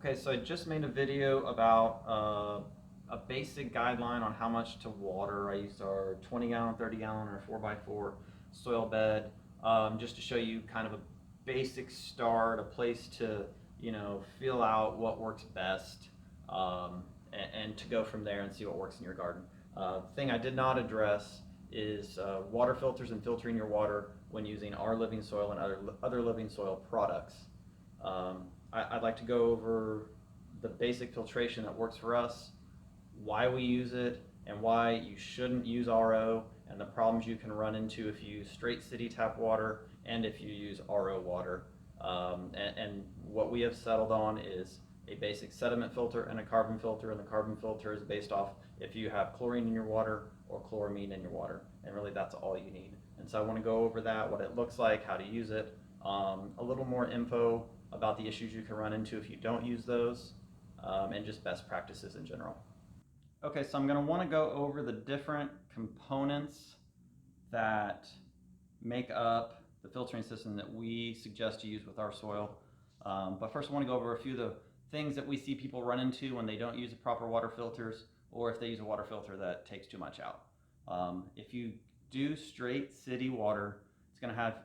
Okay, so I just made a video about a basic guideline on how much to water. I used our 20 gallon, 30 gallon, or 4x4 soil bed just to show you kind of a basic start, a place to, feel out what works best and to go from there and see what works in your garden. The thing I did not address is water filters and filtering your water when using our living soil and other living soil products. I'd like to go over the basic filtration that works for us, why we use it, and why you shouldn't use RO, and the problems you can run into if you use straight city tap water and if you use RO water. And what we have settled on is a basic sediment filter and a carbon filter, and the carbon filter is based off if you have chlorine in your water or chloramine in your water, and really that's all you need. And so I want to go over that, what it looks like, how to use it, a little more info about the issues you can run into if you don't use those, and just best practices in general. Okay, so I'm going to want to go over the different components that make up the filtering system that we suggest to use with our soil. But first I want to go over a few of the things that we see people run into when they don't use the proper water filters, or if they use a water filter that takes too much out. If you do straight city water, it's going to have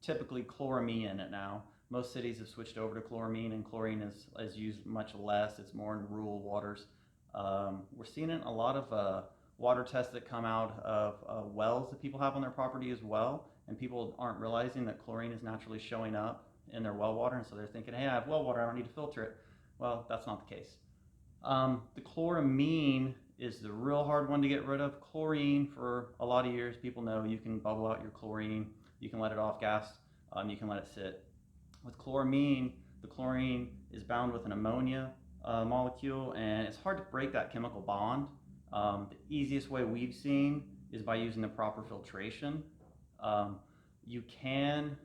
typically chloramine in it now. Most cities have switched over to chloramine, and chlorine is used much less. It's more in rural waters. We're seeing it in a lot of water tests that come out of wells that people have on their property as well, and people aren't realizing that chlorine is naturally showing up in their well water, and so they're thinking, hey, I have well water, I don't need to filter it. Well, that's not the case. The chloramine is the real hard one to get rid of. Chlorine, for a lot of years, people know you can bubble out your chlorine, you can let it off gas, you can let it sit. With chloramine, the chlorine is bound with an ammonia molecule, and it's hard to break that chemical bond. The easiest way we've seen is by using the proper filtration. You can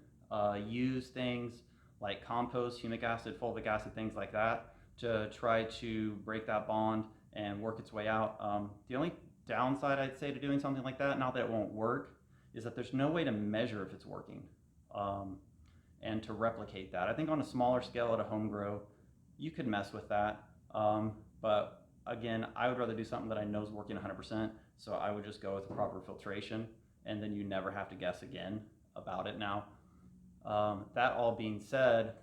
use things like compost, humic acid, fulvic acid, things like that to try to break that bond and work its way out. The only downside I'd say to doing something like that, not that it won't work, is that there's no way to measure if it's working and to replicate that. I think on a smaller scale at a home grow, you could mess with that. But again, I would rather do something that I know is working 100%. So I would just go with the proper filtration, and then you never have to guess again about it now. That all being said,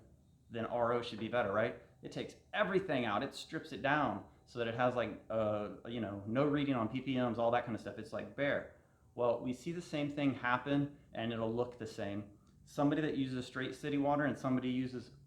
then RO should be better, right? It takes everything out. It strips it down so that it has like, no reading on ppms, all that kind of stuff. It's like bare. Well, we see the same thing happen, and it'll look the same. Somebody that uses straight city water and somebody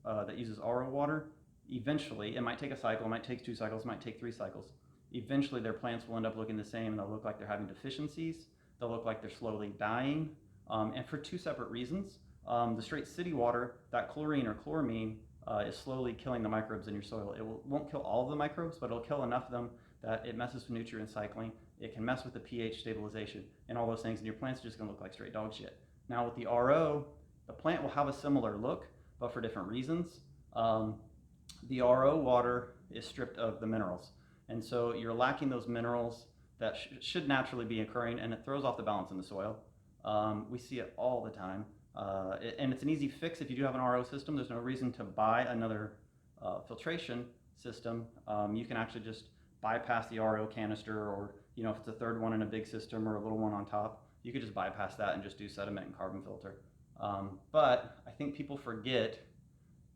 that uses RO water, eventually, it might take a cycle, it might take 2 cycles, it might take 3 cycles. Eventually their plants will end up looking the same, and they'll look like they're having deficiencies. They'll look like they're slowly dying, and for 2 separate reasons. The straight city water, that chlorine or chloramine is slowly killing the microbes in your soil. It won't kill all of the microbes, but it'll kill enough of them that it messes with nutrient cycling. It can mess with the pH stabilization and all those things, and your plant's just going to look like straight dog shit. Now with the RO, the plant will have a similar look, but for different reasons. The RO water is stripped of the minerals, and so you're lacking those minerals that should naturally be occurring, and it throws off the balance in the soil. We see it all the time, and it's an easy fix if you do have an RO system. There's no reason to buy another filtration system. You can actually just bypass the RO canister, or if it's a third one in a big system or a little one on top, you could just bypass that and just do sediment and carbon filter. But I think people forget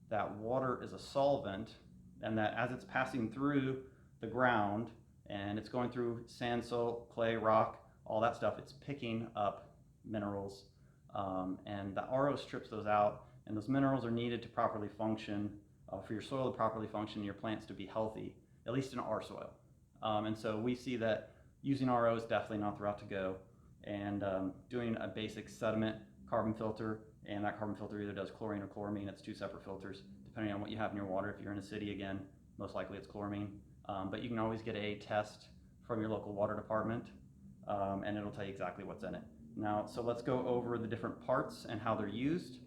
that water is a solvent, and that as it's passing through the ground and it's going through sand, salt, clay, rock, all that stuff, it's picking up minerals, and the RO strips those out, and those minerals are needed to properly function, for your soil to properly function and your plants to be healthy, at least in our soil. And so we see that using RO is definitely not the route to go, and doing a basic sediment carbon filter, and that carbon filter either does chlorine or chloramine. It's 2 separate filters depending on what you have in your water. If you're in a city, again, most likely it's chloramine, but you can always get a test from your local water department, and it'll tell you exactly what's in it. Now, so let's go over the different parts and how they're used,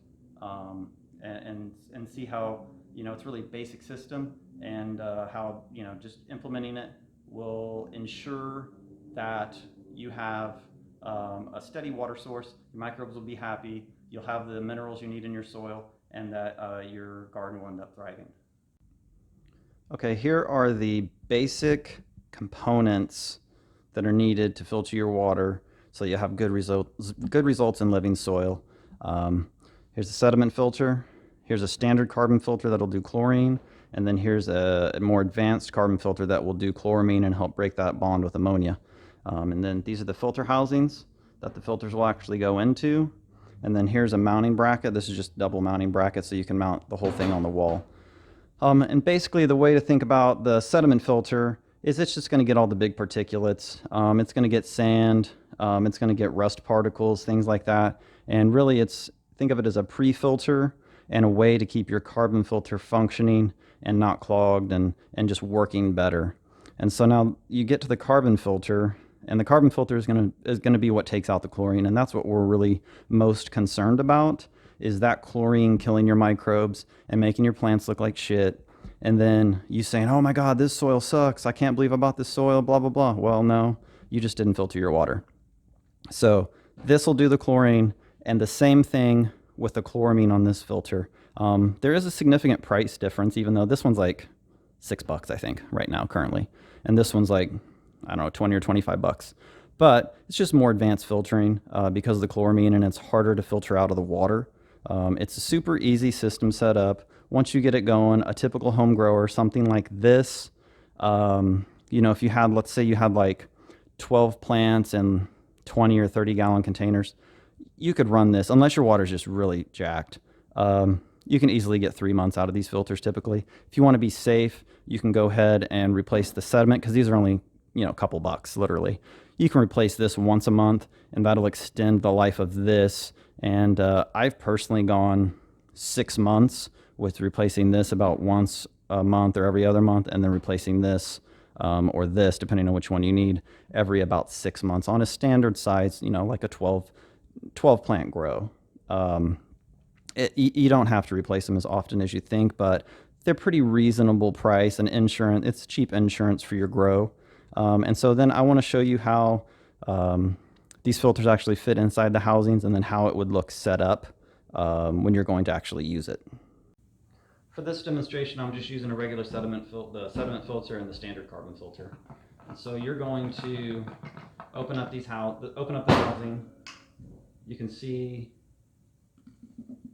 and see how it's really a basic system, and how just implementing it will ensure that you have a steady water source. Your microbes will be happy, you'll have the minerals you need in your soil, and that your garden will end up thriving. Okay, here are the basic components that are needed to filter your water so you have good results in living soil. Here's a sediment filter. Here's a standard carbon filter that'll do chlorine. And then here's a more advanced carbon filter that will do chloramine and help break that bond with ammonia. And then these are the filter housings that the filters will actually go into. And then here's a mounting bracket. This is just double mounting bracket so you can mount the whole thing on the wall. And basically the way to think about the sediment filter is it's just going to get all the big particulates. It's going to get sand. It's going to get rust particles, things like that. And really think of it as a pre-filter and a way to keep your carbon filter functioning and not clogged and just working better. And so now you get to the carbon filter, and the carbon filter is going to be what takes out the chlorine, and that's what we're really most concerned about, is that chlorine killing your microbes and making your plants look like shit. And then you saying, oh my God, this soil sucks. I can't believe I bought this soil, blah, blah, blah. Well, no, you just didn't filter your water. So this will do the chlorine, and the same thing with the chloramine on this filter. There is a significant price difference, even though this one's like $6, I think, right now, currently. And this one's like, I don't know, 20 or 25 bucks. But it's just more advanced filtering because of the chloramine, and it's harder to filter out of the water. It's a super easy system set up. Once you get it going, a typical home grower, something like this, if you had, let's say you had like 12 plants in 20 or 30 gallon containers, you could run this, unless your water's just really jacked. You can easily get 3 months out of these filters typically. If you want to be safe, you can go ahead and replace the sediment, because these are only, a couple bucks, literally. You can replace this once a month, and that'll extend the life of this. And I've personally gone 6 months with replacing this about once a month or every other month, and then replacing this or this, depending on which one you need, every about 6 months on a standard size, like a 12 plant grow. You don't have to replace them as often as you think, but they're pretty reasonable price, and insurance, it's cheap insurance for your grow. And so then I want to show you how these filters actually fit inside the housings, and then how it would look set up when you're going to actually use it. For this demonstration, I'm just using a regular the sediment filter and the standard carbon filter. So you're going to open up the housing. You can see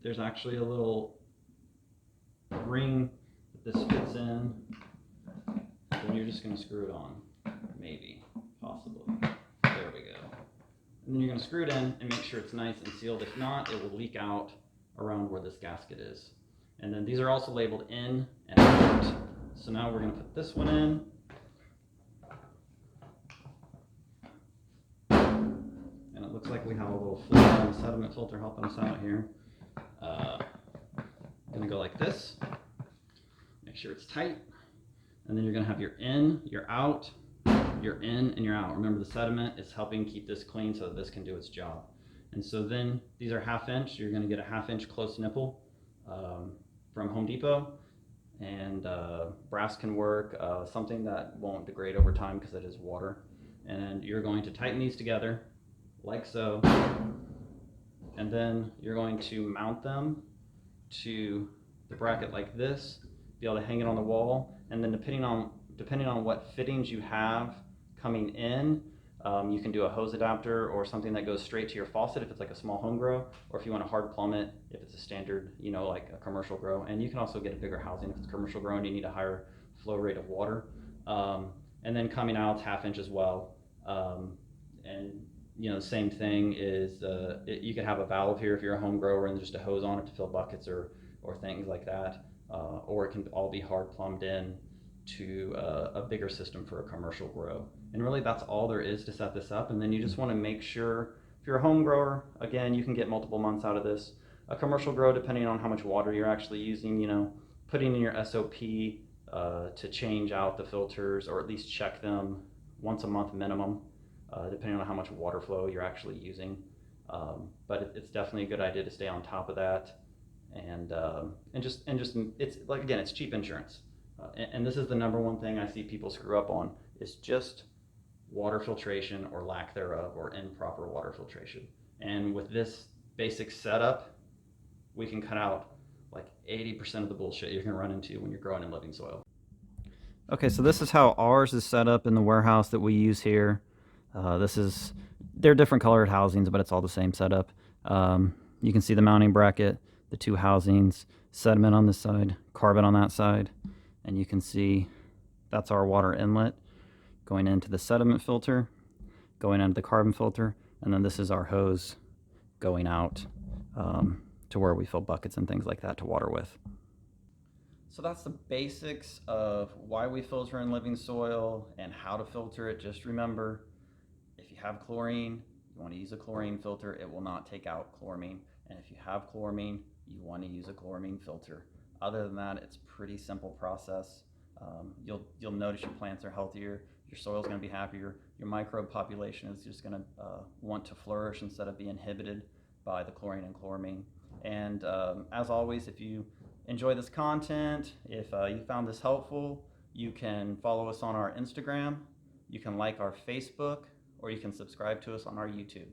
there's actually a little ring that this fits in. Then you're just going to screw it on. Maybe, possibly. There we go. And then you're going to screw it in and make sure it's nice and sealed. If not, it will leak out around where this gasket is. And then these are also labeled in and out. So now we're going to put this one in. And it looks like we have a little fluid sediment filter helping us out here. Going to go like this. Make sure it's tight. And then you're going to have your in, your out, your in, and your out. Remember, the sediment is helping keep this clean so that this can do its job. And so then these are 1/2 inch. You're going to get a 1/2 inch close nipple from Home Depot. And brass can work, something that won't degrade over time because it is water. And you're going to tighten these together like so. And then you're going to mount them to the bracket like this, be able to hang it on the wall. And then depending on what fittings you have coming in, you can do a hose adapter or something that goes straight to your faucet if it's like a small home grow, or if you want to hard plumb it if it's a standard, like a commercial grow. And you can also get a bigger housing if it's commercial grow and you need a higher flow rate of water. And then coming out 1/2 inch as well. And the same thing is you could have a valve here if you're a home grower and just a hose on it to fill buckets or things like that. Or it can all be hard plumbed in to a bigger system for a commercial grow. And really that's all there is to set this up. And then you just want to make sure, if you're a home grower, again, you can get multiple months out of this. A commercial grow, depending on how much water you're actually using, putting in your SOP to change out the filters, or at least check them once a month minimum, depending on how much water flow you're actually using. But it's definitely a good idea to stay on top of that. And just it's like, again, it's cheap insurance. And this is the number one thing I see people screw up on, is just water filtration or lack thereof, or improper water filtration. And with this basic setup, we can cut out like 80% of the bullshit you're going to run into when you're growing in living soil. Okay, so this is how ours is set up in the warehouse that we use here. They're different colored housings, but it's all the same setup. You can see the mounting bracket, the two housings, sediment on this side, carbon on that side, and you can see that's our water inlet going into the sediment filter, going into the carbon filter, and then this is our hose going out to where we fill buckets and things like that to water with. So that's the basics of why we filter in living soil and how to filter it. Just remember, if you have chlorine, you want to use a chlorine filter. It will not take out chloramine. And if you have chloramine, you want to use a chloramine filter. Other than that, it's a pretty simple process. You'll notice your plants are healthier, your soil's going to be happier, your microbe population is just going to want to flourish instead of be inhibited by the chlorine and chloramine. And as always, if you enjoy this content, if you found this helpful, you can follow us on our Instagram, you can like our Facebook, or you can subscribe to us on our YouTube.